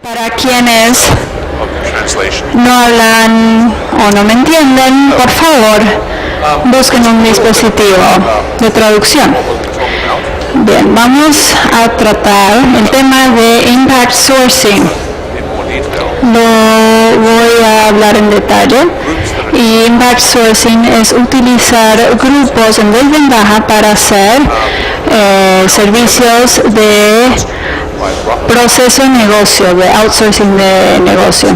Para quienes no hablan o no me entienden, por favor, busquen un dispositivo de traducción. Bien, vamos a tratar el tema de Impact Sourcing. Lo voy a hablar en detalle. Y Impact Sourcing es utilizar grupos en desventaja para hacer servicios de proceso de negocio, de outsourcing de negocio.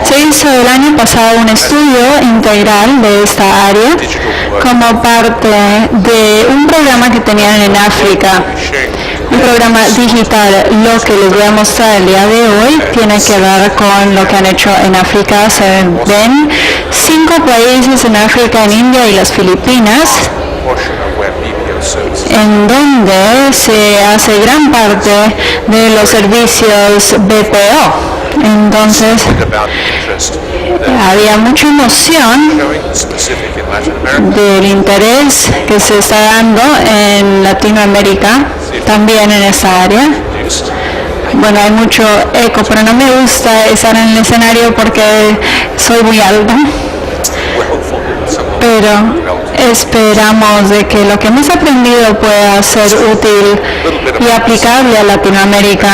Se hizo el año pasado un estudio integral de esta área como parte de un programa que tenían en África, un programa digital. Lo que les voy a mostrar el día de hoy tiene que ver con lo que han hecho en África. Se ven 5 países en África, en India y las Filipinas, en donde se hace gran parte de los servicios BPO. Entonces, había mucha emoción del interés que se está dando en Latinoamérica, también en esa área. Bueno, hay mucho eco, pero no me gusta estar en el escenario porque soy muy alta. Pero esperamos de que lo que hemos aprendido pueda ser útil y aplicable a Latinoamérica.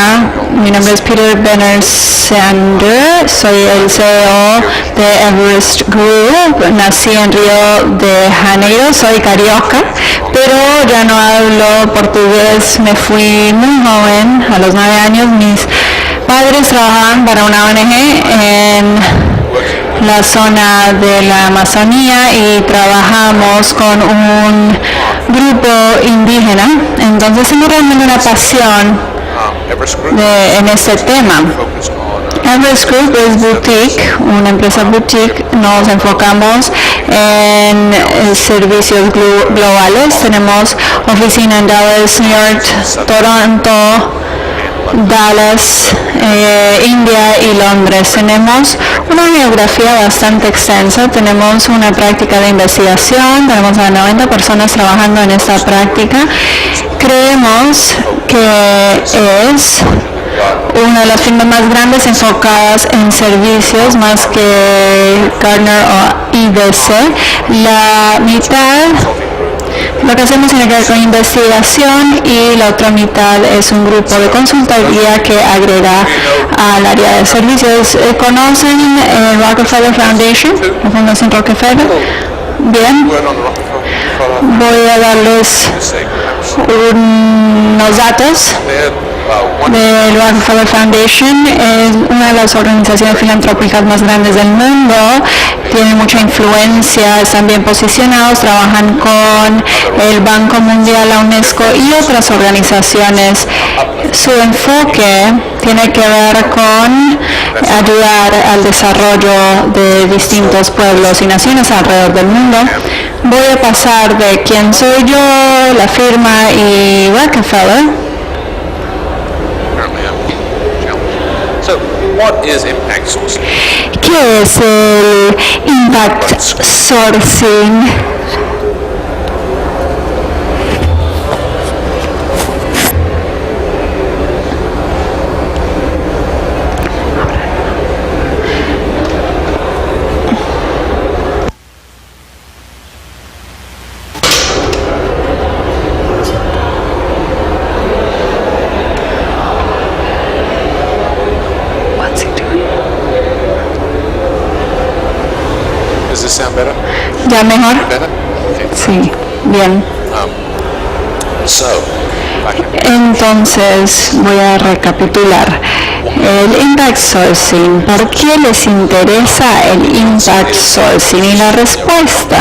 Mi nombre es Peter Benner-Sander, soy el CEO de Everest Group, nací en Río de Janeiro, soy carioca, pero ya no hablo portugués, me fui muy joven, a los 9 años. Mis padres trabajaban para una ONG en la zona de la Amazonía y trabajamos con un grupo indígena. Entonces tengo realmente una pasión en este tema. Everest Group es boutique, una empresa boutique. Nos enfocamos en servicios globales. Tenemos oficina en Dallas, New York, Toronto, Dallas, India y Londres. Tenemos una geografía bastante extensa, tenemos una práctica de investigación, tenemos a 90 personas trabajando en esta práctica. Creemos que es una de las firmas más grandes enfocadas en servicios, más que Gartner o IDC. La mitad lo que hacemos tiene que ver con investigación y la otra mitad es un grupo de consultoría que agrega al área de servicios. ¿Conocen el Rockefeller Foundation? ¿La Fundación Rockefeller? Bien. Voy a darles unos datos del Rockefeller Foundation. Es una de las organizaciones filantrópicas más grandes del mundo, tienen mucha influencia, están bien posicionados, trabajan con el Banco Mundial, la UNESCO y otras organizaciones. Su enfoque tiene que ver con ayudar al desarrollo de distintos pueblos y naciones alrededor del mundo. Voy a pasar de quién soy yo, la firma y Rockefeller. What is impact sourcing? ¿Qué es el impact sourcing? ¿Ya mejor? Sí, bien. Entonces, voy a recapitular. El Impact Sourcing, ¿por qué les interesa el Impact Sourcing? Y la respuesta,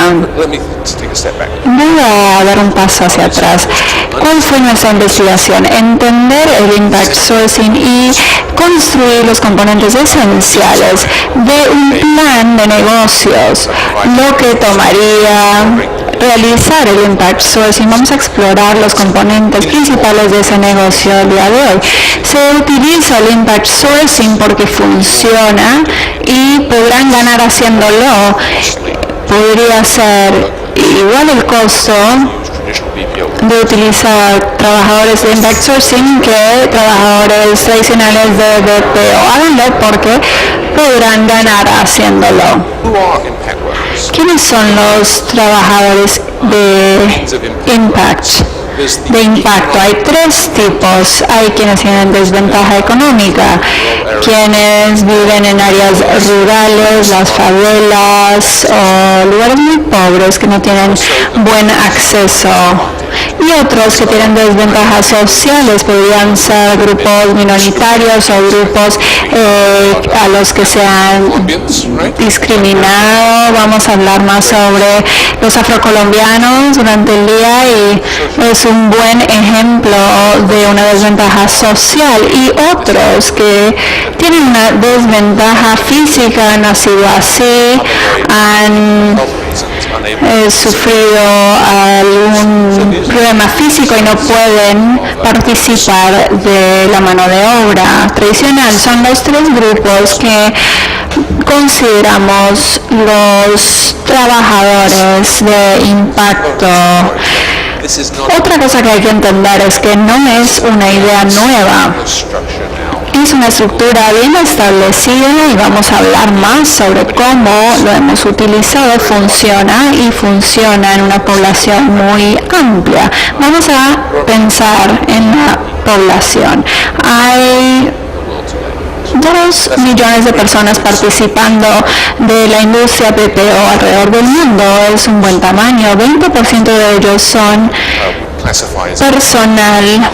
voy a dar un paso hacia atrás. ¿Cuál fue nuestra investigación? Entender el Impact Sourcing y construir los componentes esenciales de un plan de negocios, lo que tomaría realizar el Impact Sourcing. Vamos a explorar los componentes principales de ese negocio el día de hoy. Se utiliza el Impact Sourcing porque funciona y podrán ganar haciéndolo. Podría ser igual el costo de utilizar trabajadores de impact sourcing que trabajadores tradicionales de BPO. Háganlo porque podrán ganar haciéndolo. ¿Quiénes son los trabajadores de impacto? Hay tres tipos. Hay quienes tienen desventaja económica, quienes viven en áreas rurales, las favelas o lugares muy pobres que no tienen buen acceso, y otros que tienen desventajas sociales. Podrían ser grupos minoritarios o grupos a los que se han discriminado. Vamos a hablar más sobre los afrocolombianos durante el día, y es un buen ejemplo de una desventaja social. Y otros que tienen una desventaja física, han nacido así, han sufrido algún problema físico y no pueden participar de la mano de obra tradicional. Son los tres grupos que consideramos los trabajadores de impacto. Otra cosa que hay que entender es que no es una idea nueva. Es una estructura bien establecida y vamos a hablar más sobre cómo lo hemos utilizado, funciona en una población muy amplia. Vamos a pensar en la población. Hay 2 millones de personas participando de la industria BPO alrededor del mundo. Es un buen tamaño. 20% de ellos son personal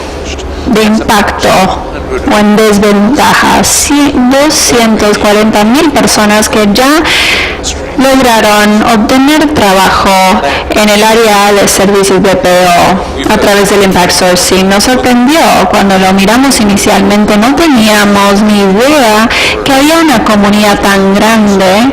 de impacto o en desventaja. 240,000 personas que ya lograron obtener trabajo en el área de servicios BPO a través del impact sourcing. Nos sorprendió cuando lo miramos inicialmente. No teníamos ni idea que había una comunidad tan grande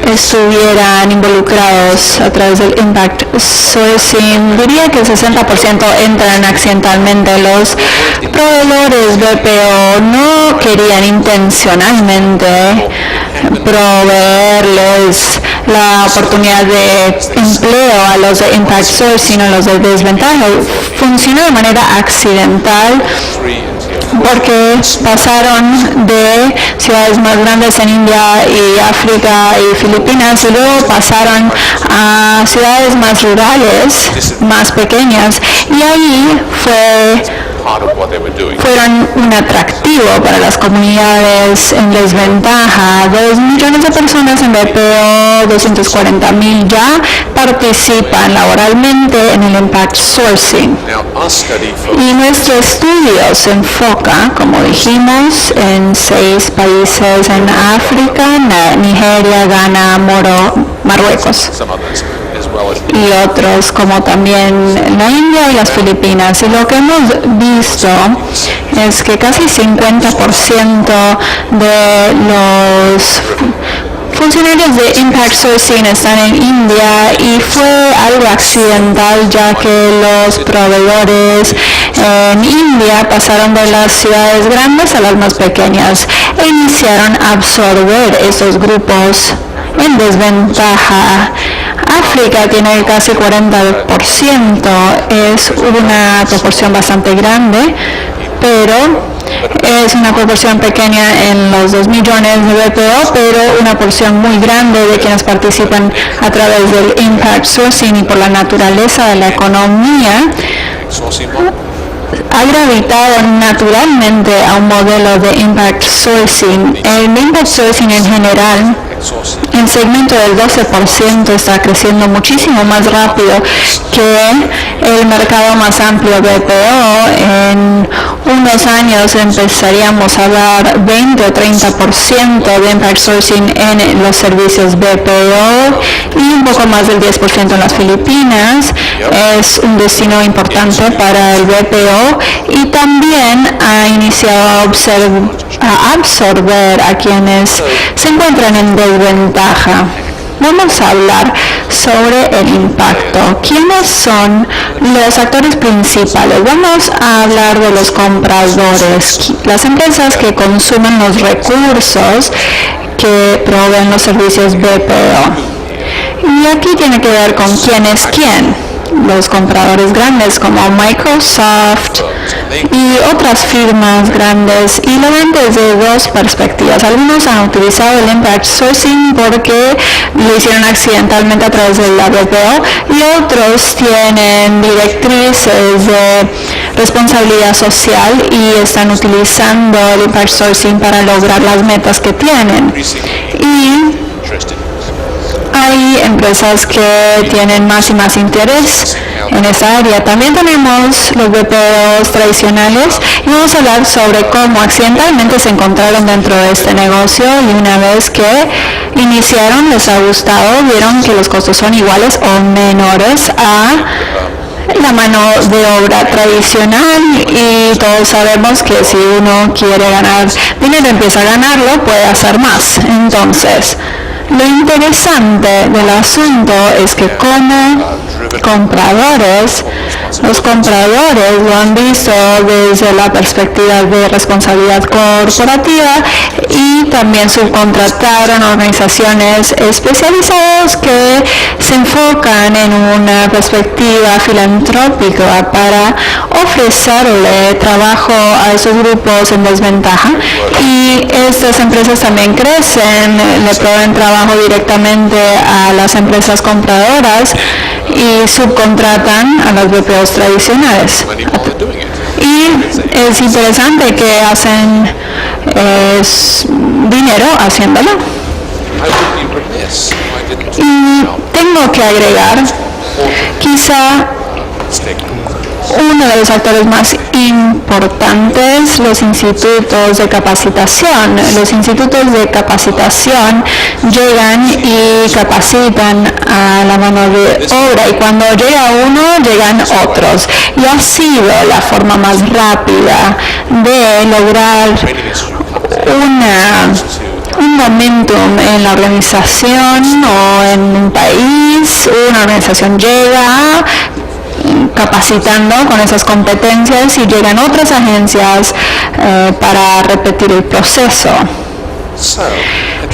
que estuvieran involucrados a través del impact sourcing. Diría que el 60% entran accidentalmente. Los proveedores BPO no querían intencionalmente proveerles la oportunidad de empleo a los de impact sourcing o los de desventaja. Funcionó de manera accidental porque pasaron de ciudades más grandes en India y África y Filipinas, y luego pasaron a ciudades más rurales, más pequeñas, y ahí fueron un atractivo para las comunidades en desventaja. 2 millones de personas en BPO, 240,000 ya participan laboralmente en el impact sourcing. Y nuestro estudio se enfoca, como dijimos, en 6 países en África: Nigeria, Ghana, Marruecos y otros como también la India y las Filipinas. Y lo que hemos visto es que casi 50% de los funcionarios de impact sourcing están en India, y fue algo accidental, ya que los proveedores en India pasaron de las ciudades grandes a las más pequeñas e iniciaron a absorber esos grupos en desventaja. África tiene casi 40%, es una proporción bastante grande, pero es una proporción pequeña en los 2 millones de BPO, pero una porción muy grande de quienes participan a través del impact sourcing. Y por la naturaleza de la economía, ha gravitado naturalmente a un modelo de impact sourcing. El impact sourcing en general, el segmento del 12%, está creciendo muchísimo más rápido que el mercado más amplio BPO. En unos años empezaríamos a dar 20 o 30% de impact sourcing en los servicios BPO y un poco más del 10% en las Filipinas. Es un destino importante para el BPO, y también ha iniciado a absorber a quienes se encuentran en desventaja. Vamos a hablar sobre el impacto. ¿Quiénes son los actores principales? Vamos a hablar de los compradores, las empresas que consumen los recursos que proveen los servicios BPO. Y aquí tiene que ver con quién es quién. Los compradores grandes como Microsoft y otras firmas grandes, y lo ven desde dos perspectivas. Algunos han utilizado el impact sourcing porque lo hicieron accidentalmente a través de la BPO, y otros tienen directrices de responsabilidad social y están utilizando el impact sourcing para lograr las metas que tienen. Y hay empresas que tienen más y más interés en esa área. También tenemos los BPOs tradicionales, y vamos a hablar sobre cómo accidentalmente se encontraron dentro de este negocio, y una vez que iniciaron les ha gustado, vieron que los costos son iguales o menores a la mano de obra tradicional, y todos sabemos que si uno quiere ganar dinero, empieza a ganarlo, puede hacer más. Entonces, lo interesante del asunto es que como compradores, los compradores lo han visto desde la perspectiva de responsabilidad corporativa, y también subcontrataron organizaciones especializadas que se enfocan en una perspectiva filantrópica para ofrecerle trabajo a esos grupos en desventaja, y estas empresas también crecen, le proveen trabajo directamente a las empresas compradoras y subcontratan a las BPOs tradicionales. Y es interesante que hacen dinero haciéndolo. Y tengo que agregar, quizá uno de los actores más importantes, los institutos de capacitación. Los institutos de capacitación llegan y capacitan a la mano de obra, y cuando llega uno, llegan otros. Y ha sido la forma más rápida de lograr un momentum en la organización o en un país. Una organización llega capacitando con esas competencias, y llegan otras agencias para repetir el proceso.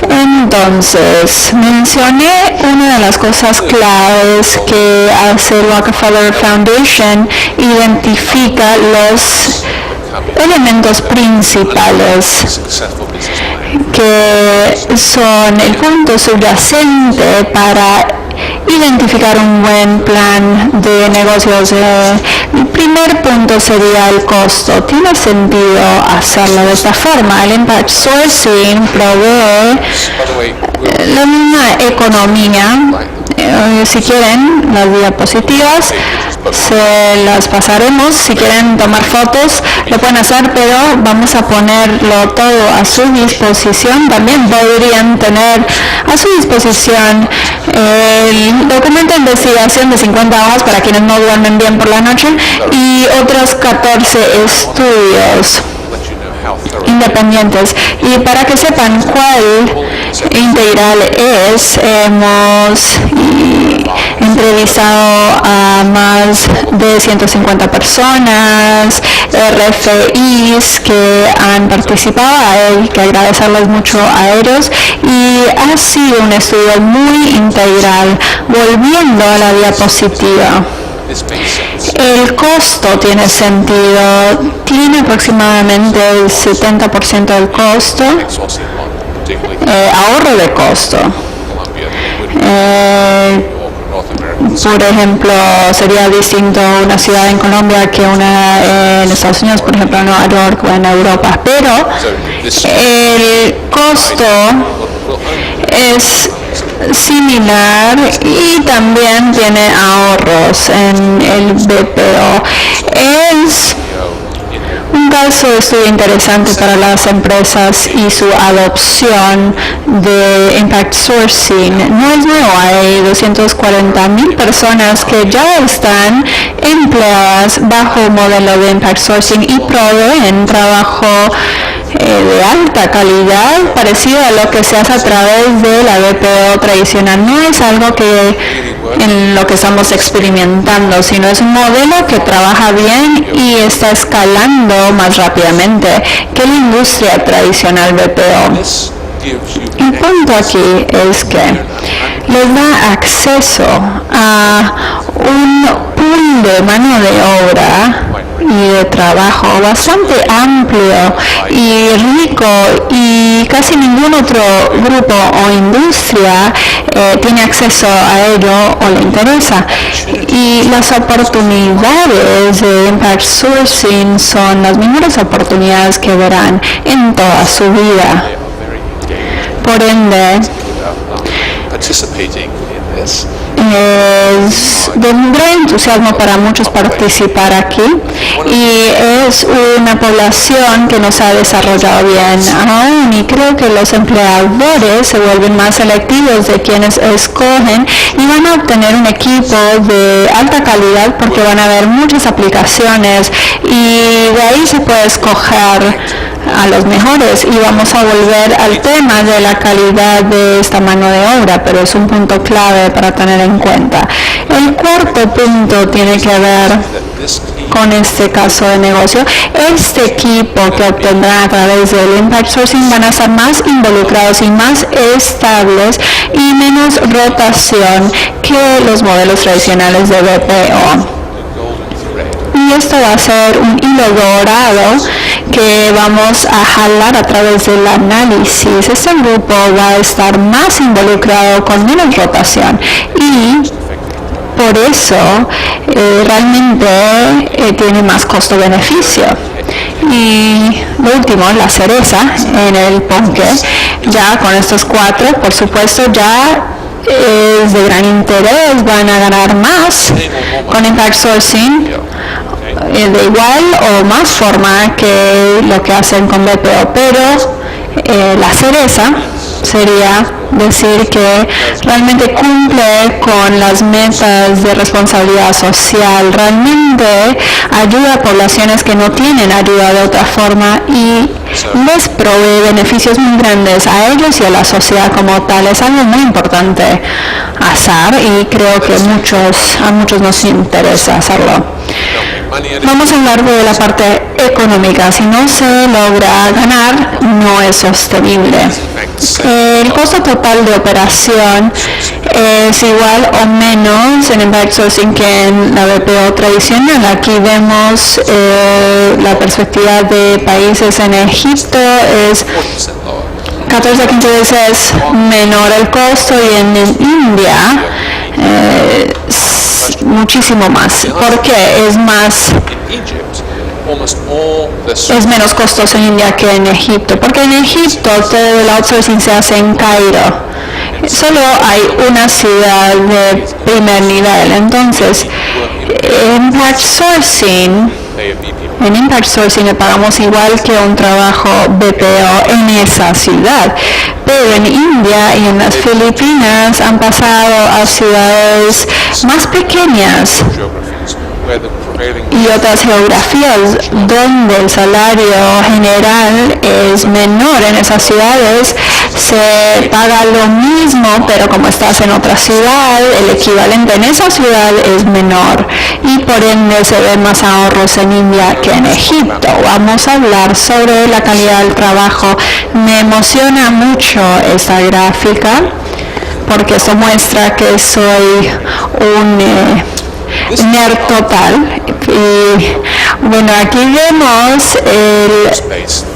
Entonces, mencioné una de las cosas claves que hace el Rockefeller Foundation: identifica los elementos principales que son el punto subyacente para identificar un buen plan de negocios. El primer punto sería el costo. ¿Tiene sentido hacerlo de esta forma? El impact sourcing provee la misma economía. Si quieren las diapositivas, se las pasaremos. Si quieren tomar fotos, lo pueden hacer, pero vamos a ponerlo todo a su disposición. También podrían tener a su disposición el documento de investigación de 50 hojas para quienes no duermen bien por la noche, y otros 14 estudios independientes. Y para que sepan cuál integral es, hemos entrevistado a más de 150 personas, RFIs que han participado, hay que agradecerles mucho a ellos, y ha sido un estudio muy integral. Volviendo a la diapositiva, el costo tiene sentido, tiene aproximadamente el 70% del costo, ahorro de costo. Por ejemplo, sería distinto una ciudad en Colombia que una en Estados Unidos, por ejemplo, en Nueva York o en Europa, pero el costo es similar y también tiene ahorros en el BPO. Es un caso de estudio interesante para las empresas y su adopción de impact sourcing. No es nuevo, hay 240,000 personas que ya están empleadas bajo un modelo de impact sourcing y proveen trabajo de alta calidad, parecido a lo que se hace a través de la BPO tradicional. No es algo en lo que estamos experimentando, sino es un modelo que trabaja bien y está escalando más rápidamente que la industria tradicional BPO. El punto aquí es que les da acceso a un pool de mano de obra y de trabajo bastante amplio y rico, y casi ningún otro grupo o industria tiene acceso a ello o le interesa. Y las oportunidades de Impact Sourcing son las mejores oportunidades que verán en toda su vida. Por ende, es de un gran entusiasmo para muchos participar aquí, y es una población que nos ha desarrollado bien aún, y creo que los empleadores se vuelven más selectivos de quienes escogen y van a obtener un equipo de alta calidad porque van a haber muchas aplicaciones y de ahí se puede escoger a los mejores. Y vamos a volver al tema de la calidad de esta mano de obra, pero es un punto clave para tener en cuenta. El cuarto punto tiene que ver con este caso de negocio. Este equipo que obtendrán a través del Impact Sourcing van a estar más involucrados y más estables y menos rotación que los modelos tradicionales de BPO. Y esto va a ser un hilo dorado que vamos a jalar a través del análisis. Este grupo va a estar más involucrado con menos rotación y por eso realmente tiene más costo-beneficio. Y lo último, la cereza en el ponqué, ya con estos cuatro, por supuesto, ya es de gran interés, van a ganar más con Impact Sourcing de igual o más forma que lo que hacen con BPO, pero la cereza sería decir que realmente cumple con las metas de responsabilidad social, realmente ayuda a poblaciones que no tienen ayuda de otra forma y les provee beneficios muy grandes a ellos y a la sociedad como tal. Es algo muy importante hacer y creo que a muchos nos interesa hacerlo. Vamos a hablar de la parte económica. Si no se logra ganar, no es sostenible. El costo total de operación es igual o menos en Impact Sourcing que en la BPO tradicional. Aquí vemos la perspectiva de países. En Egipto es 14 a 15 veces menor el costo, y en India muchísimo más. ¿Por qué? Es menos costoso en India que en Egipto, porque en Egipto todo el outsourcing se hace en Cairo. Solo hay una ciudad de primer nivel. Entonces, en Impact Sourcing le pagamos igual que un trabajo BPO en esa ciudad. Pero en India y en las Filipinas han pasado a ciudades más pequeñas y otras geografías donde el salario general es menor. En esas ciudades se paga lo mismo, pero como estás en otra ciudad, el equivalente en esa ciudad es menor y por ende se ven más ahorros en India que en Egipto. Vamos a hablar sobre la calidad del trabajo. Me emociona mucho esta gráfica porque esto muestra que soy un nerd total. Y bueno, aquí vemos el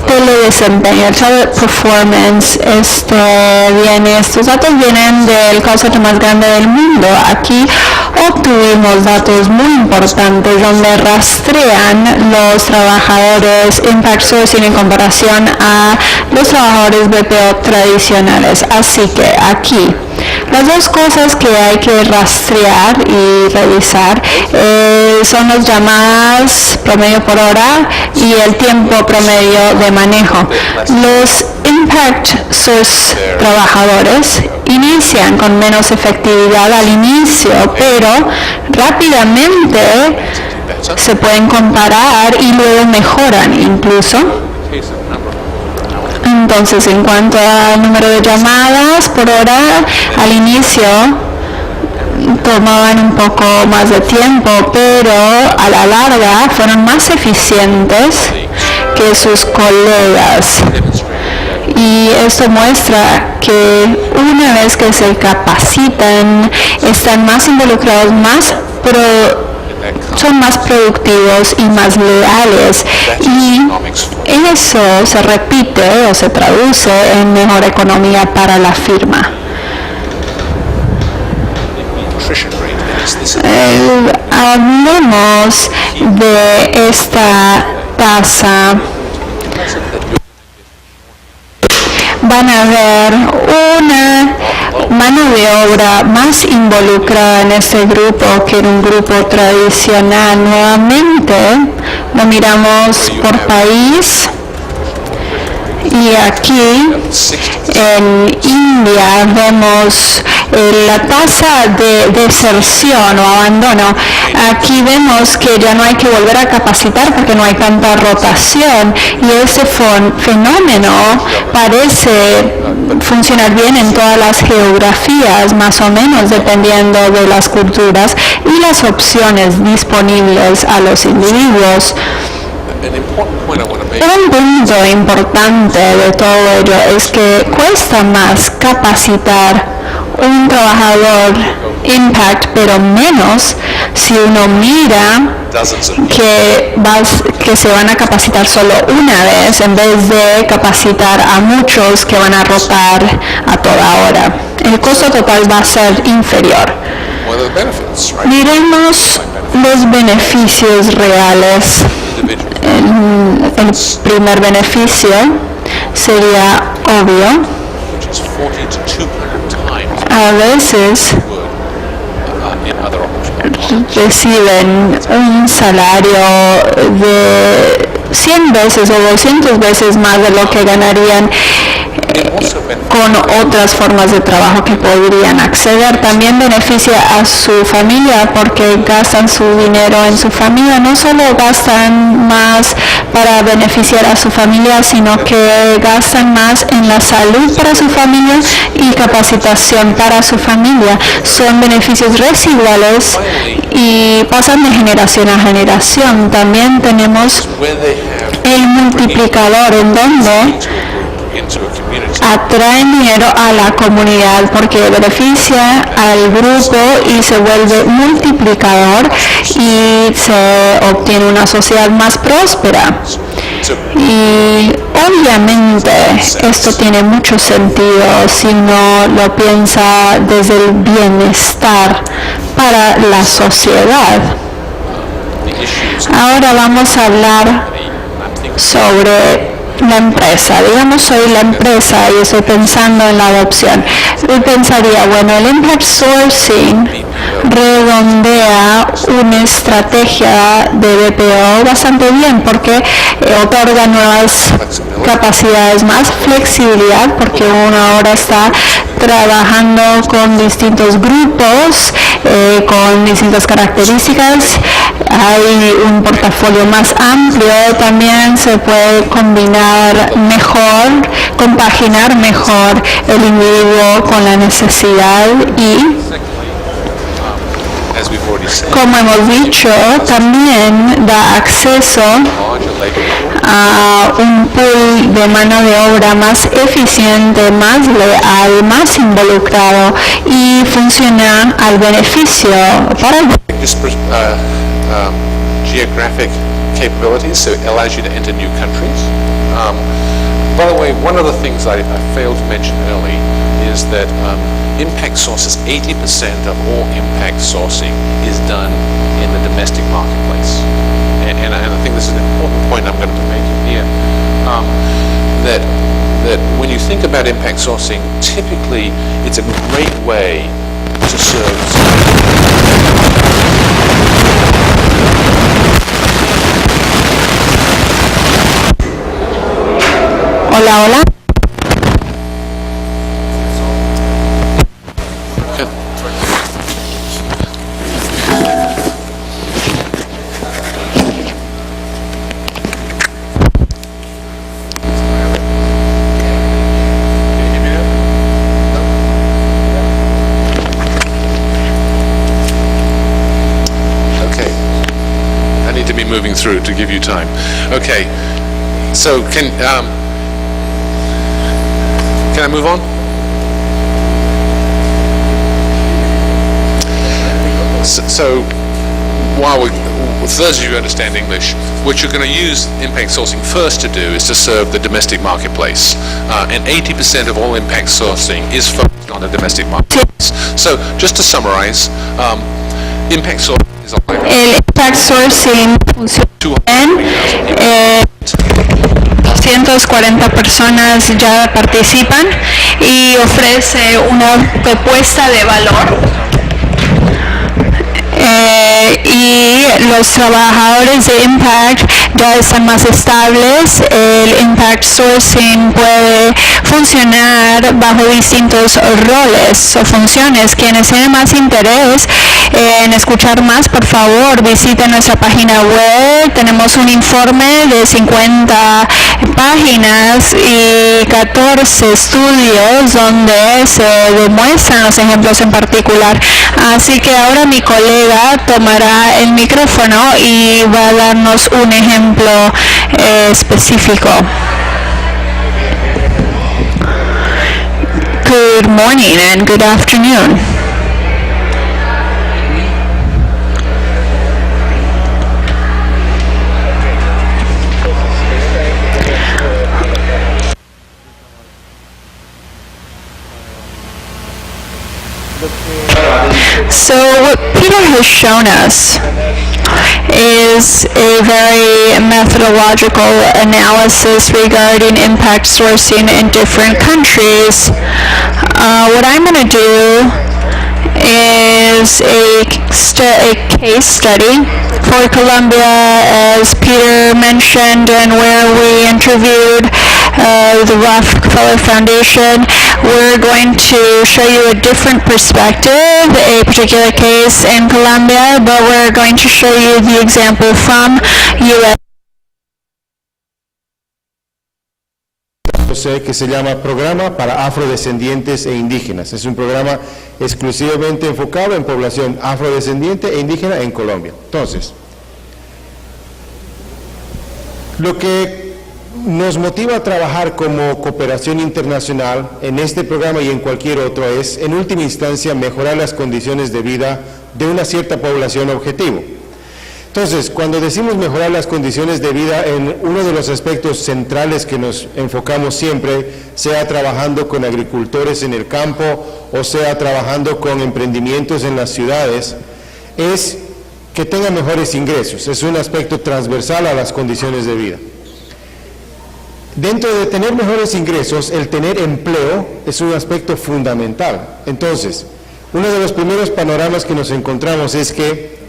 teledesempeño, el child performance. Estos datos vienen del call center más grande del mundo. Aquí obtuvimos datos muy importantes donde rastrean los trabajadores Impact Sourcing en comparación a los trabajadores BPO tradicionales. Así que aquí las dos cosas que hay que rastrear y revisar son las llamadas promedio por hora y el tiempo promedio de manejo. Los Impact Source trabajadores inician con menos efectividad al inicio, pero rápidamente se pueden comparar y luego mejoran incluso. Entonces, en cuanto al número de llamadas por hora, al inicio tomaban un poco más de tiempo, pero a la larga fueron más eficientes que sus colegas. y esto muestra que una vez que se capacitan, están más involucrados, son más productivos y más leales, y eso se repite o se traduce en mejor economía para la firma. Hablemos de esta tasa. Van a ver una mano de obra más involucrada en este grupo que en un grupo tradicional. Nuevamente lo miramos por país, y aquí en India vemos la tasa de deserción o abandono. Aquí vemos que ya no hay que volver a capacitar porque no hay tanta rotación, y ese fenómeno parece funcionar bien en todas las geografías, más o menos, dependiendo de las culturas y las opciones disponibles a los individuos. Un punto importante de todo ello es que cuesta más capacitar un trabajador impact, pero menos si uno mira que se van a capacitar solo una vez en vez de capacitar a muchos que van a rotar a toda hora. El costo total va a ser inferior. Miremos los beneficios reales. El primer beneficio sería obvio. A veces reciben un salario de 100 veces o 200 veces más de lo que ganarían con otras formas de trabajo que podrían acceder. También beneficia a su familia porque gastan su dinero en su familia. No solo gastan más para beneficiar a su familia, sino que gastan más en la salud para su familia y capacitación para su familia. Son beneficios residuales y pasan de generación a generación. También tenemos el multiplicador, en donde atraen dinero a la comunidad porque beneficia al grupo y se vuelve multiplicador y se obtiene una sociedad más próspera. Y obviamente esto tiene mucho sentido si uno lo piensa desde el bienestar para la sociedad. Ahora vamos a hablar sobre la empresa. Digamos, soy la empresa y estoy pensando en la adopción. Yo pensaría, bueno, el impact sourcing redondea una estrategia de BPO bastante bien porque otorga nuevas capacidades, más flexibilidad, porque uno ahora está trabajando con distintos grupos, con distintas características. Hay un portafolio más amplio, también se puede combinar mejor, compaginar mejor el individuo con la necesidad y, como hemos dicho, también da acceso a un pool de mano de obra más eficiente, más leal, más involucrado y funciona al beneficio para el geographic capabilities, so it allows you to enter new countries. By the way, one of the things I failed to mention early is that impact sources, 80% of all impact sourcing is done in the domestic marketplace. And I think this is an important point I'm going to be making here, that when you think about impact sourcing, typically it's a great way to serve. Hola, hola. Okay. I need to be moving through to give you time. Okay. So Can I move on? So while for those of you who understand English, what you're going to use impact sourcing first to do is to serve the domestic marketplace. And 80% of all impact sourcing is focused on the domestic marketplace. So just to summarize, impact sourcing is a El impact sourcing funciona bien. 240 personas ya participan y ofrece una propuesta de valor. Y los trabajadores de Impact ya están más estables. El Impact Sourcing puede funcionar bajo distintos roles o funciones. Quienes tienen más interés en escuchar más, por favor, visiten nuestra página web. Tenemos un informe de 50 páginas y 14 estudios donde se demuestran los ejemplos en particular. Así que ahora mi colega tomará el micrófono y va a darnos un ejemplo específico. Good morning and good afternoon. So what Peter has shown us is a very methodological analysis regarding impact sourcing in different countries. What I'm going to do is a case study for Colombia, as Peter mentioned, and where we interviewed the Rockefeller Foundation. We're going to show you a different perspective, a particular case in Colombia, but we're going to show you the example from U.S. Que se llama Programa para Afrodescendientes e Indígenas. Es un programa exclusivamente enfocado en población afrodescendiente e indígena en Colombia. Entonces, lo que nos motiva a trabajar como cooperación internacional en este programa y en cualquier otro es, en última instancia, mejorar las condiciones de vida de una cierta población objetivo. Entonces, cuando decimos mejorar las condiciones de vida, en uno de los aspectos centrales que nos enfocamos siempre, sea trabajando con agricultores en el campo o sea trabajando con emprendimientos en las ciudades, es que tengan mejores ingresos. Es un aspecto transversal a las condiciones de vida. Dentro de tener mejores ingresos, el tener empleo es un aspecto fundamental. Entonces, uno de los primeros panoramas que nos encontramos es que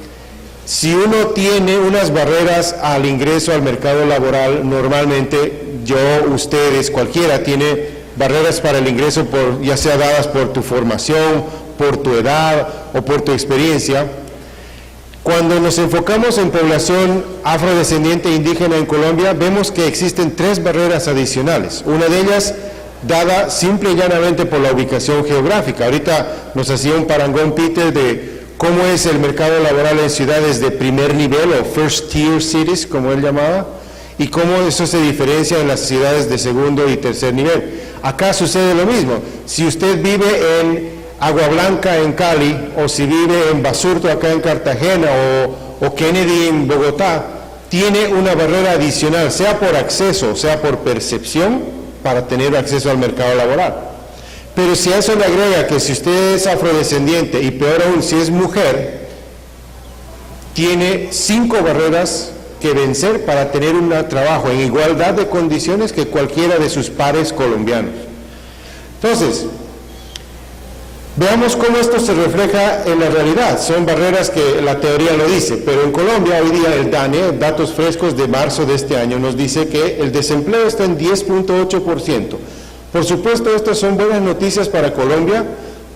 si uno tiene unas barreras al ingreso al mercado laboral, normalmente yo, ustedes, cualquiera tiene barreras para el ingreso, ya sea dadas por tu formación, por tu edad o por tu experiencia. Cuando nos enfocamos en población afrodescendiente e indígena en Colombia, vemos que existen 3 barreras adicionales. Una de ellas dada simple y llanamente por la ubicación geográfica. Ahorita nos hacía un parangón Peter de cómo es el mercado laboral en ciudades de primer nivel o first tier cities, como él llamaba, y cómo eso se diferencia en las ciudades de segundo y tercer nivel. Acá sucede lo mismo. Si usted vive en Agua Blanca en Cali, o si vive en Basurto acá en Cartagena, o Kennedy en Bogotá, tiene una barrera adicional, sea por acceso, sea por percepción, para tener acceso al mercado laboral. Pero si a eso le agrega que si usted es afrodescendiente, y peor aún si es mujer, tiene 5 barreras que vencer para tener un trabajo en igualdad de condiciones que cualquiera de sus pares colombianos. Entonces, veamos cómo esto se refleja en la realidad. Son barreras que la teoría lo dice, pero en Colombia hoy día el DANE, datos frescos de marzo de este año, nos dice que el desempleo está en 10.8%. Por supuesto, estas son buenas noticias para Colombia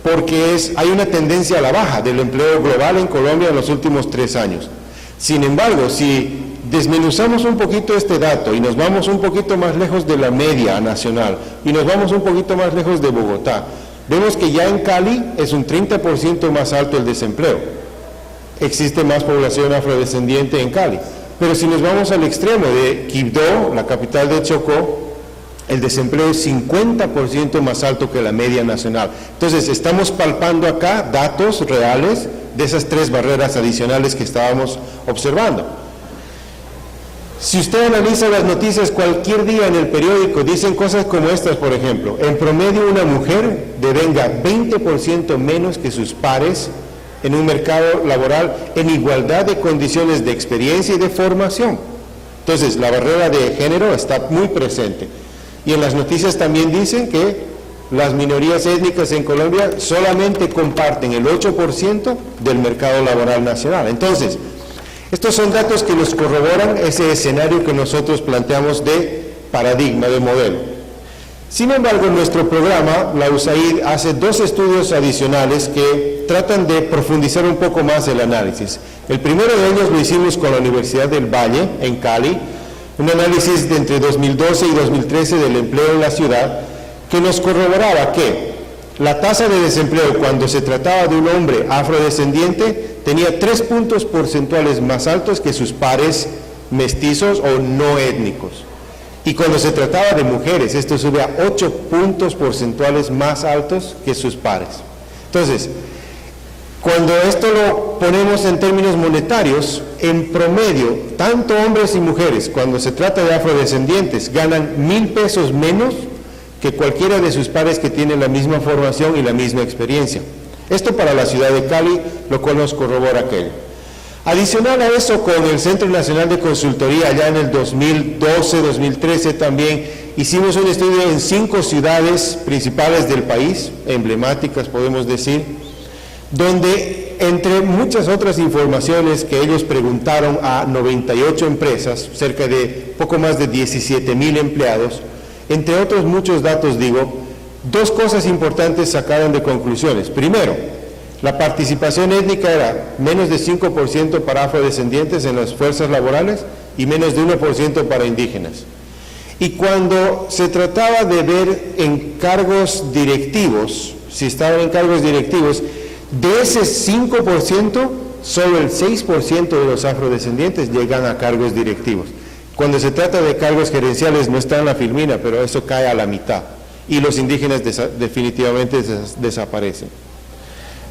porque hay una tendencia a la baja del empleo global en Colombia en los últimos 3 años. Sin embargo, si desmenuzamos un poquito este dato y nos vamos un poquito más lejos de la media nacional y nos vamos un poquito más lejos de Bogotá, vemos que ya en Cali es un 30% más alto el desempleo. Existe más población afrodescendiente en Cali. Pero si nos vamos al extremo de Quibdó, la capital de Chocó, El desempleo es 50% más alto que la media nacional. Entonces, estamos palpando acá datos reales de esas 3 barreras adicionales que estábamos observando. Si usted analiza las noticias cualquier día en el periódico, dicen cosas como estas, por ejemplo. En promedio, una mujer devenga 20% menos que sus pares en un mercado laboral en igualdad de condiciones de experiencia y de formación. Entonces, la barrera de género está muy presente. Y en las noticias también dicen que las minorías étnicas en Colombia solamente comparten el 8% del mercado laboral nacional. Entonces, estos son datos que nos corroboran ese escenario que nosotros planteamos de paradigma, de modelo. Sin embargo, en nuestro programa, la USAID hace 2 estudios adicionales que tratan de profundizar un poco más el análisis. El primero de ellos lo hicimos con la Universidad del Valle, en Cali, un análisis de entre 2012 y 2013 del empleo en la ciudad, que nos corroboraba que la tasa de desempleo cuando se trataba de un hombre afrodescendiente tenía 3 puntos porcentuales más altos que sus pares mestizos o no étnicos. Y cuando se trataba de mujeres, esto sube a 8 puntos porcentuales más altos que sus pares. Entonces, cuando esto lo ponemos en términos monetarios, en promedio, tanto hombres y mujeres, cuando se trata de afrodescendientes, ganan 1,000 pesos menos que cualquiera de sus pares que tienen la misma formación y la misma experiencia. Esto para la ciudad de Cali, lo cual nos corrobora aquello. Adicional a eso, con el Centro Nacional de Consultoría, ya en el 2012-2013 también, hicimos un estudio en 5 ciudades principales del país, emblemáticas podemos decir, donde entre muchas otras informaciones que ellos preguntaron a 98 empresas, cerca de poco más de 17,000 empleados, entre otros muchos datos, digo, 2 cosas importantes sacaron de conclusiones. Primero, la participación étnica era menos de 5% para afrodescendientes en las fuerzas laborales y menos de 1% para indígenas. Y cuando se trataba de ver en cargos directivos, si estaban en cargos directivos, de ese 5%, solo el 6% de los afrodescendientes llegan a cargos directivos. Cuando se trata de cargos gerenciales no está en la filmina, pero eso cae a la mitad. Y los indígenas definitivamente desaparecen.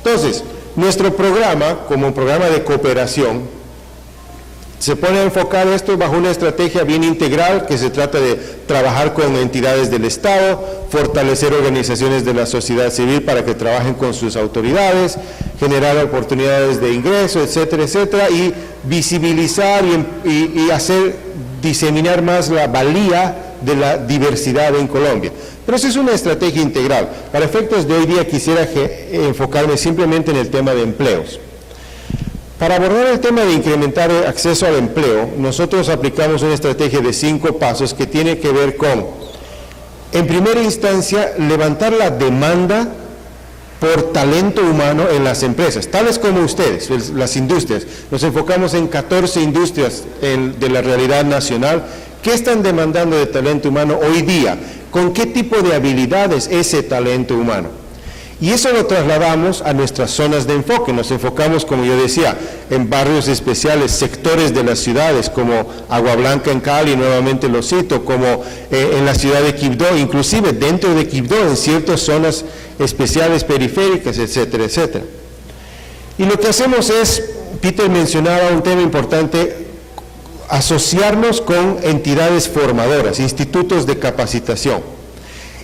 Entonces, nuestro programa, como un programa de cooperación, se pone a enfocar esto bajo una estrategia bien integral que se trata de trabajar con entidades del Estado, fortalecer organizaciones de la sociedad civil para que trabajen con sus autoridades, generar oportunidades de ingreso, etcétera, etcétera, y visibilizar y diseminar más la valía de la diversidad en Colombia. Pero eso es una estrategia integral. Para efectos de hoy día quisiera enfocarme simplemente en el tema de empleos. Para abordar el tema de incrementar el acceso al empleo, nosotros aplicamos una estrategia de 5 pasos que tiene que ver con, en primera instancia, levantar la demanda por talento humano en las empresas, tales como ustedes, las industrias. Nos enfocamos en 14 industrias de la realidad nacional. ¿Qué están demandando de talento humano hoy día? ¿Con qué tipo de habilidades ese talento humano? Y eso lo trasladamos a nuestras zonas de enfoque. Nos enfocamos, como yo decía, en barrios especiales, sectores de las ciudades, como Agua Blanca en Cali, nuevamente lo cito, como en la ciudad de Quibdó, inclusive dentro de Quibdó, en ciertas zonas especiales periféricas, etcétera, etcétera. Y lo que hacemos es, Peter mencionaba un tema importante, asociarnos con entidades formadoras, institutos de capacitación.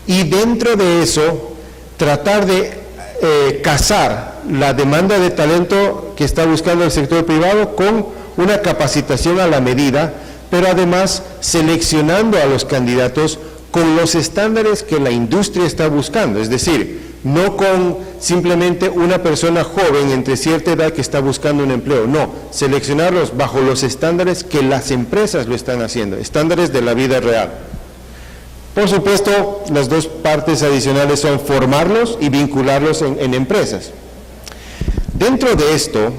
Y dentro de eso, tratar de casar la demanda de talento que está buscando el sector privado con una capacitación a la medida, pero además seleccionando a los candidatos con los estándares que la industria está buscando, es decir, no con simplemente una persona joven entre cierta edad que está buscando un empleo, no, seleccionarlos bajo los estándares que las empresas lo están haciendo, estándares de la vida real. Por supuesto, las 2 partes adicionales son formarlos y vincularlos en empresas. Dentro de esto,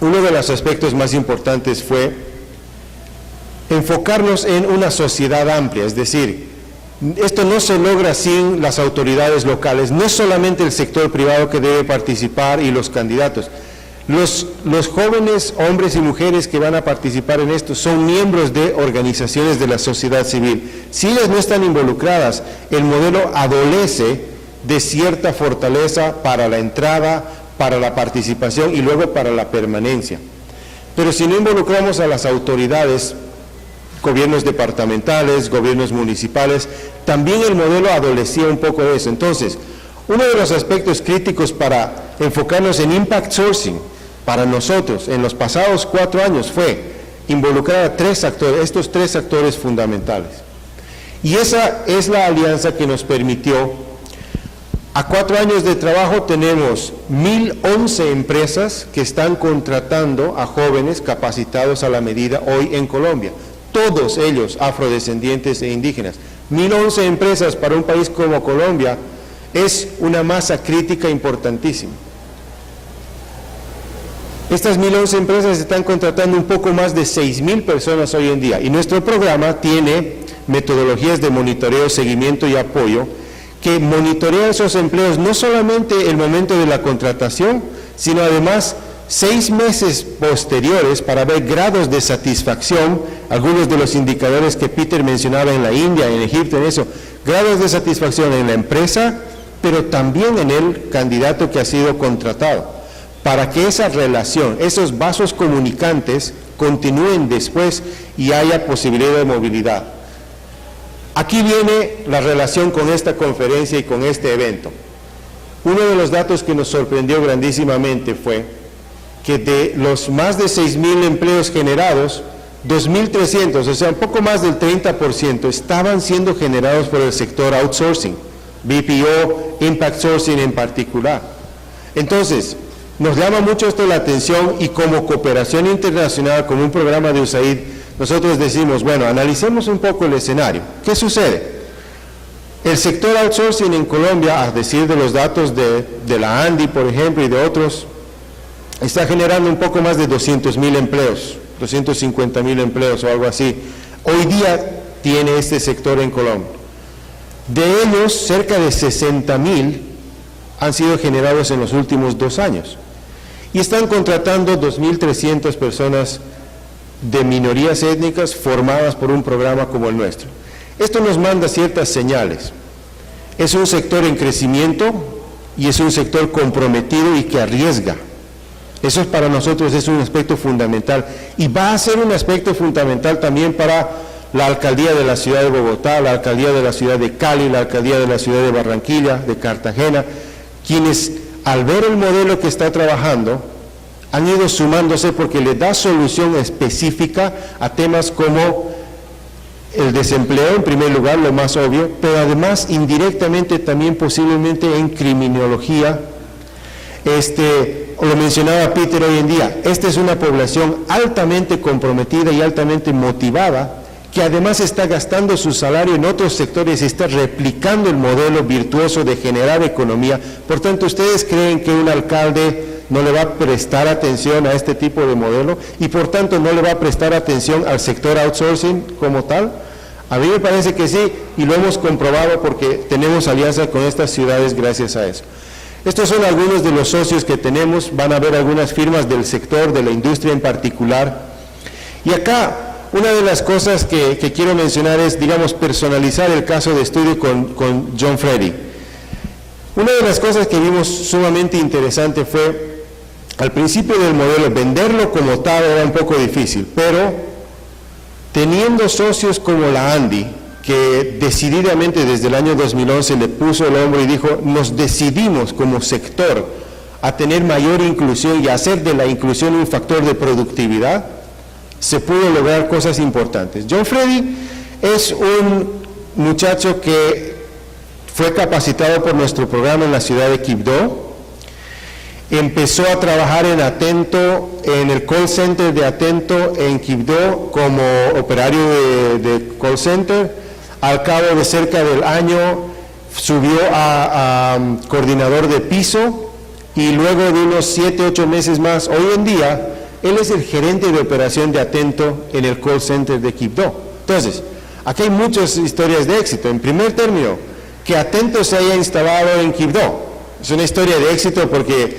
uno de los aspectos más importantes fue enfocarnos en una sociedad amplia, es decir, esto no se logra sin las autoridades locales, no es solamente el sector privado que debe participar y los candidatos. Los jóvenes, hombres y mujeres que van a participar en esto son miembros de organizaciones de la sociedad civil. Si ellas no están involucradas, el modelo adolece de cierta fortaleza para la entrada, para la participación y luego para la permanencia. Pero si no involucramos a las autoridades, gobiernos departamentales, gobiernos municipales, también el modelo adolecía un poco de eso. Entonces, uno de los aspectos críticos para enfocarnos en impact sourcing, para nosotros, en los pasados 4 años, fue involucrar a 3 actores, estos 3 actores fundamentales. Y esa es la alianza que nos permitió, a 4 años de trabajo tenemos 1,011 empresas que están contratando a jóvenes capacitados a la medida hoy en Colombia. Todos ellos afrodescendientes e indígenas. 1,011 empresas para un país como Colombia es una masa crítica importantísima. Estas 1,011 empresas están contratando un poco más de 6,000 personas hoy en día y nuestro programa tiene metodologías de monitoreo, seguimiento y apoyo que monitorean esos empleos no solamente el momento de la contratación, sino además 6 meses posteriores para ver grados de satisfacción, algunos de los indicadores que Peter mencionaba en la India, en Egipto, en eso, grados de satisfacción en la empresa, pero también en el candidato que ha sido contratado, para que esa relación, esos vasos comunicantes continúen después y haya posibilidad de movilidad. Aquí viene la relación con esta conferencia y con este evento. Uno de los datos que nos sorprendió grandísimamente fue que de los más de 6,000 empleos generados, 2,300, o sea, un poco más del 30%, estaban siendo generados por el sector outsourcing, BPO, impact sourcing en particular. Entonces, nos llama mucho esto la atención y como cooperación internacional, como un programa de USAID, nosotros decimos, bueno, analicemos un poco el escenario. ¿Qué sucede? El sector outsourcing en Colombia, a decir de los datos de la ANDI, por ejemplo, y de otros, está generando un poco más de 200,000 empleos, 250,000 empleos o algo así. Hoy día tiene este sector en Colombia. De ellos, cerca de 60,000 han sido generados en los últimos 2 años. Y están contratando 2,300 personas de minorías étnicas formadas por un programa como el nuestro. Esto nos manda ciertas señales. Es un sector en crecimiento y es un sector comprometido y que arriesga. Eso para nosotros es un aspecto fundamental y va a ser un aspecto fundamental también para la alcaldía de la ciudad de Bogotá, la alcaldía de la ciudad de Cali, la alcaldía de la ciudad de Barranquilla, de Cartagena, quienes al ver el modelo que está trabajando han ido sumándose porque le da solución específica a temas como el desempleo, en primer lugar, lo más obvio, pero además indirectamente también posiblemente en criminología. Lo mencionaba Peter hoy en día, esta es una población altamente comprometida y altamente motivada, que además está gastando su salario en otros sectores y está replicando el modelo virtuoso de generar economía. Por tanto, ¿ustedes creen que un alcalde no le va a prestar atención a este tipo de modelo y por tanto no le va a prestar atención al sector outsourcing como tal? A mí me parece que sí, y lo hemos comprobado porque tenemos alianza con estas ciudades gracias a eso. Estos son algunos de los socios que tenemos, van a ver algunas firmas del sector, de la industria en particular. Y acá, una de las cosas que quiero mencionar es, digamos, personalizar el caso de estudio con John Freddy. Una de las cosas que vimos sumamente interesante fue, al principio del modelo, venderlo como tal era un poco difícil, pero teniendo socios como la ANDI, que decididamente desde el año 2011 le puso el hombro y dijo, nos decidimos como sector a tener mayor inclusión y a hacer de la inclusión un factor de productividad, se pudo lograr cosas importantes. John Freddy es un muchacho que fue capacitado por nuestro programa en la ciudad de Quibdó, empezó a trabajar en Atento, en el call center de Atento en Quibdó como operario de call center. Al cabo de cerca del año subió a coordinador de piso y luego de unos 7, 8 meses más, hoy en día, él es el gerente de operación de Atento en el call center de Quibdó. Entonces, aquí hay muchas historias de éxito. En primer término, que Atento se haya instalado en Quibdó. Es una historia de éxito porque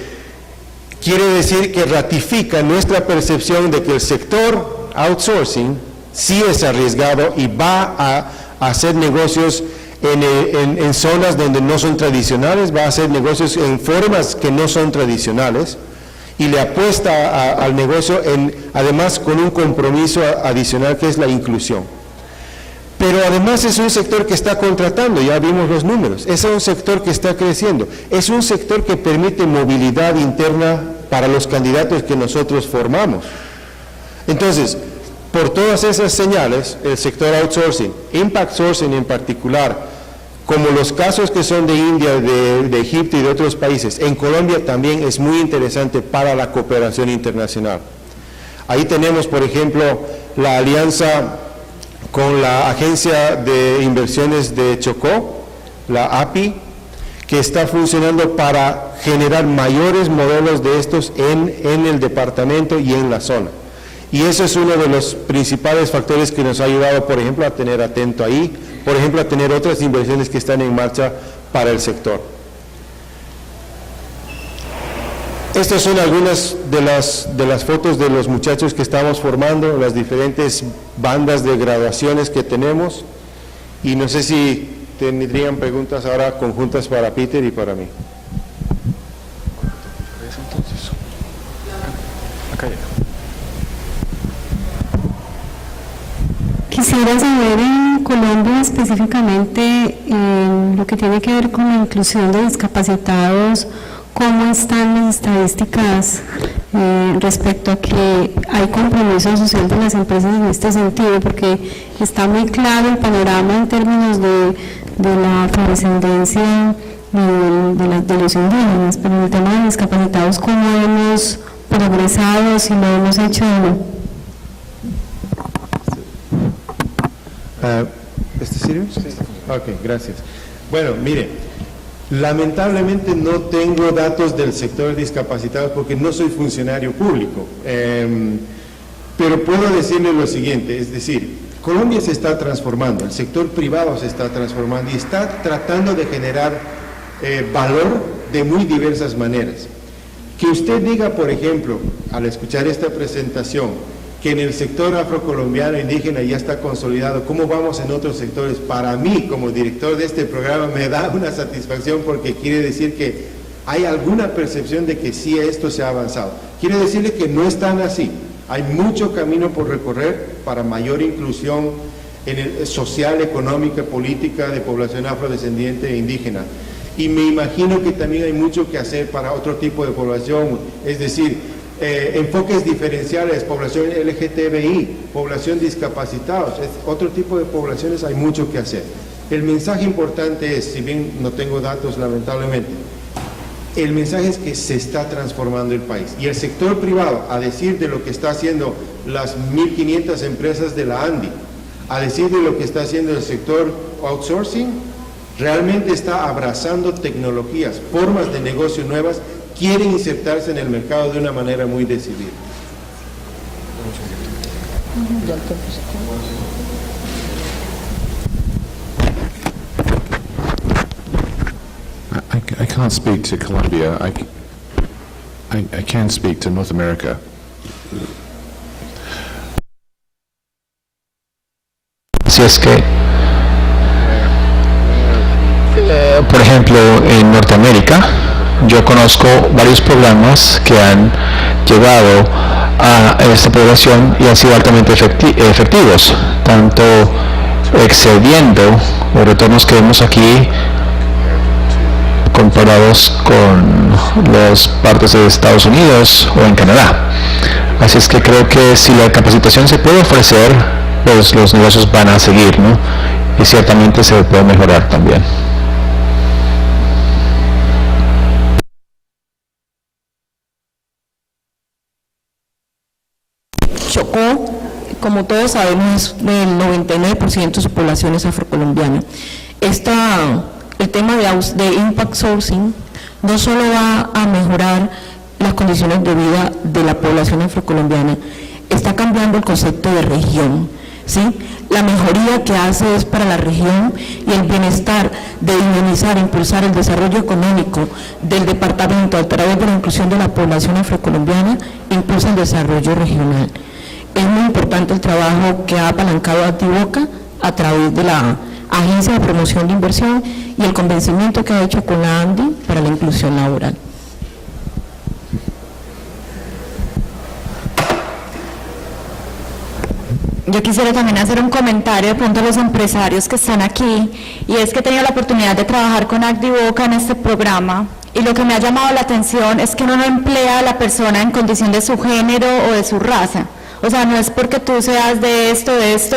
quiere decir que ratifica nuestra percepción de que el sector outsourcing sí es arriesgado y va a hacer negocios en zonas donde no son tradicionales, va a hacer negocios en formas que no son tradicionales y le apuesta al negocio, además con un compromiso adicional que es la inclusión. Pero además es un sector que está contratando, ya vimos los números, es un sector que está creciendo, es un sector que permite movilidad interna para los candidatos que nosotros formamos. Entonces, por todas esas señales, el sector outsourcing, impact sourcing en particular, como los casos que son de India, de Egipto y de otros países, en Colombia también es muy interesante para la cooperación internacional. Ahí tenemos, por ejemplo, la alianza con la Agencia de Inversiones de Chocó, la API, que está funcionando para generar mayores modelos de estos en el departamento y en la zona. Y eso es uno de los principales factores que nos ha ayudado, por ejemplo, a tener atento ahí, por ejemplo, a tener otras inversiones que están en marcha para el sector. Estas son algunas de las fotos de los muchachos que estamos formando, las diferentes bandas de graduaciones que tenemos, y no sé si tendrían preguntas ahora conjuntas para Peter y para mí. Quisiera saber en Colombia específicamente lo que tiene que ver con la inclusión de discapacitados, cómo están las estadísticas respecto a que hay compromiso social de las empresas en este sentido, porque está muy claro el panorama en términos de la afrodescendencia de los indígenas, pero en el tema de discapacitados, ¿cómo hemos progresado, si lo hemos hecho o no? ¿Este sirve? Sí. Ok, gracias. Bueno, mire, lamentablemente no tengo datos del sector discapacitados porque no soy funcionario público, pero puedo decirle lo siguiente, es decir, Colombia se está transformando, el sector privado se está transformando y está tratando de generar valor de muy diversas maneras. Que usted diga, por ejemplo, al escuchar esta presentación, que en el sector afrocolombiano indígena ya está consolidado, ¿cómo vamos en otros sectores? Para mí, como director de este programa, me da una satisfacción porque quiere decir que hay alguna percepción de que sí esto se ha avanzado. Quiere decirle que no es tan así. Hay mucho camino por recorrer para mayor inclusión social, económica, política de población afrodescendiente e indígena. Y me imagino que también hay mucho que hacer para otro tipo de población, es decir, enfoques diferenciales, población LGTBI, población discapacitados, otro tipo de poblaciones hay mucho que hacer. El mensaje importante es, si bien no tengo datos lamentablemente, el mensaje es que se está transformando el país y el sector privado, a decir de lo que está haciendo las 1.500 empresas de la ANDI, a decir de lo que está haciendo el sector outsourcing, realmente está abrazando tecnologías, formas de negocio nuevas, quieren insertarse en el mercado de una manera muy decidida. I can't speak to Colombia. I can speak to North America. Si es que, por ejemplo, en Norteamérica, yo conozco varios programas que han llegado a esta población y han sido altamente efectivos, tanto excediendo los retornos que vemos aquí comparados con las partes de Estados Unidos o en Canadá. Así es que creo que si la capacitación se puede ofrecer, pues los negocios van a seguir, ¿no? Y ciertamente se puede mejorar también. Chocó, como todos sabemos, del 99% de su población es afrocolombiana. El tema de impact sourcing no solo va a mejorar las condiciones de vida de la población afrocolombiana, está cambiando el concepto de región. ¿sí? La mejoría que hace es para la región y el bienestar de dinamizar, impulsar el desarrollo económico del departamento a través de la inclusión de la población afrocolombiana, impulsa el desarrollo regional. Es muy importante el trabajo que ha apalancado Activoca a través de la Agencia de Promoción de Inversión y el convencimiento que ha hecho con la ANDI para la inclusión laboral. Yo quisiera también hacer un comentario de pronto a los empresarios que están aquí, y es que he tenido la oportunidad de trabajar con Activoca en este programa, y lo que me ha llamado la atención es que uno no emplea a la persona en condición de su género o de su raza. O sea, no es porque tú seas de esto,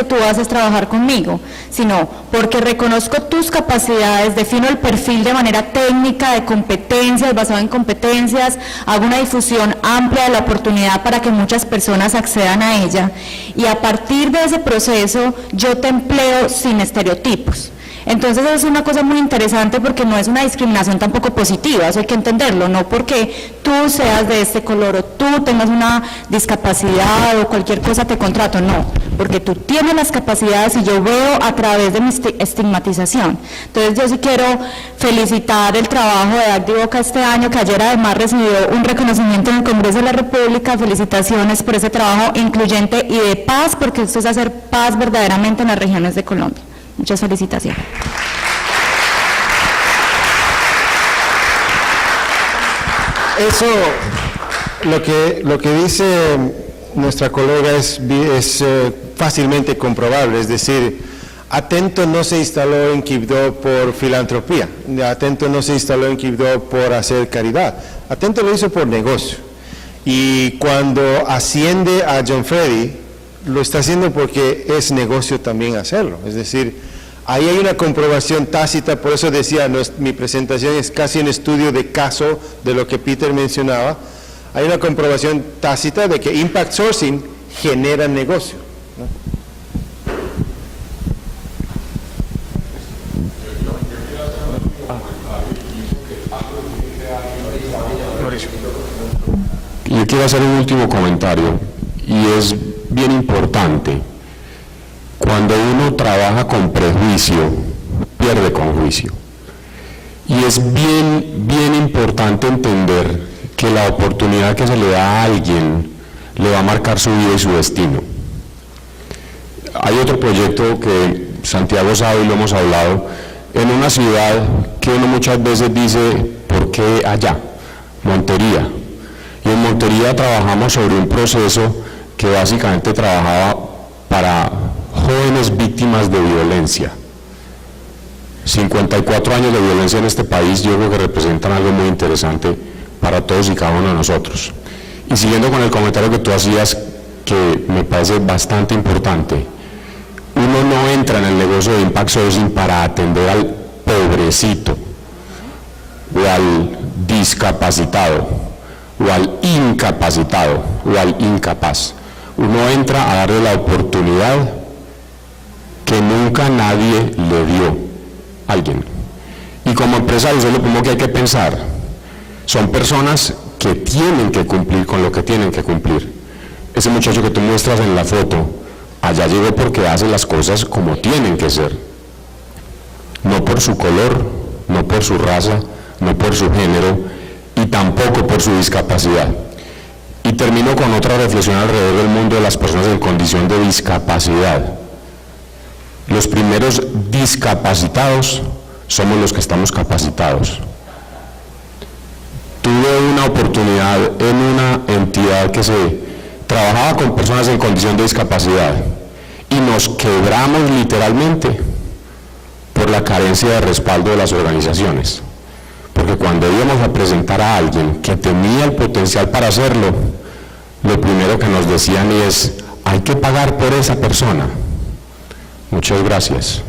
tú vas a trabajar conmigo, sino porque reconozco tus capacidades, defino el perfil de manera técnica, de competencias, basado en competencias, hago una difusión amplia de la oportunidad para que muchas personas accedan a ella, y a partir de ese proceso yo te empleo sin estereotipos. Entonces es una cosa muy interesante porque no es una discriminación tampoco positiva, eso hay que entenderlo, no porque tú seas de este color o tú tengas una discapacidad o cualquier cosa te contrato, no, porque tú tienes las capacidades y yo veo a través de mi estigmatización. Entonces yo sí quiero felicitar el trabajo de Activoca este año, que ayer además recibió un reconocimiento en el Congreso de la República. Felicitaciones por ese trabajo incluyente y de paz, porque esto es hacer paz verdaderamente en las regiones de Colombia. Muchas felicitaciones. Eso, lo que dice nuestra colega es fácilmente comprobable, es decir, Atento no se instaló en Quibdó por filantropía, Atento no se instaló en Quibdó por hacer caridad, Atento lo hizo por negocio, y cuando asciende a John Freddy, lo está haciendo porque es negocio también hacerlo, es decir, ahí hay una comprobación tácita, por eso decía, mi presentación es casi un estudio de caso de lo que Peter mencionaba, hay una comprobación tácita de que Impact Sourcing genera negocio, ¿no? Yo quiero hacer un último comentario, y es bien importante. Cuando uno trabaja con prejuicio, pierde con juicio. Y es bien importante entender que la oportunidad que se le da a alguien le va a marcar su vida y su destino. Hay otro proyecto que Santiago sabe y lo hemos hablado, en una ciudad que uno muchas veces dice, ¿por qué allá? Montería. Y en Montería trabajamos sobre un proceso que básicamente trabajaba para jóvenes víctimas de violencia. 54 años de violencia en este país, yo creo que representan algo muy interesante para todos y cada uno de nosotros. Y siguiendo con el comentario que tú hacías, que me parece bastante importante, uno no entra en el negocio de Impact Sourcing para atender al pobrecito, o al discapacitado, o al incapacitado, o al incapaz. Uno entra a darle la oportunidad que nunca nadie le dio a alguien. Y como empresario, eso es lo primero que hay que pensar. Son personas que tienen que cumplir con lo que tienen que cumplir. Ese muchacho que tú muestras en la foto, allá llegó porque hace las cosas como tienen que ser. No por su color, no por su raza, no por su género, y tampoco por su discapacidad. Y termino con otra reflexión alrededor del mundo de las personas en condición de discapacidad. Los primeros discapacitados somos los que estamos capacitados. Tuve una oportunidad en una entidad que se trabajaba con personas en condición de discapacidad y nos quebramos literalmente por la carencia de respaldo de las organizaciones. Porque cuando íbamos a presentar a alguien que tenía el potencial para hacerlo, lo primero que nos decían es, hay que pagar por esa persona. Muchas gracias.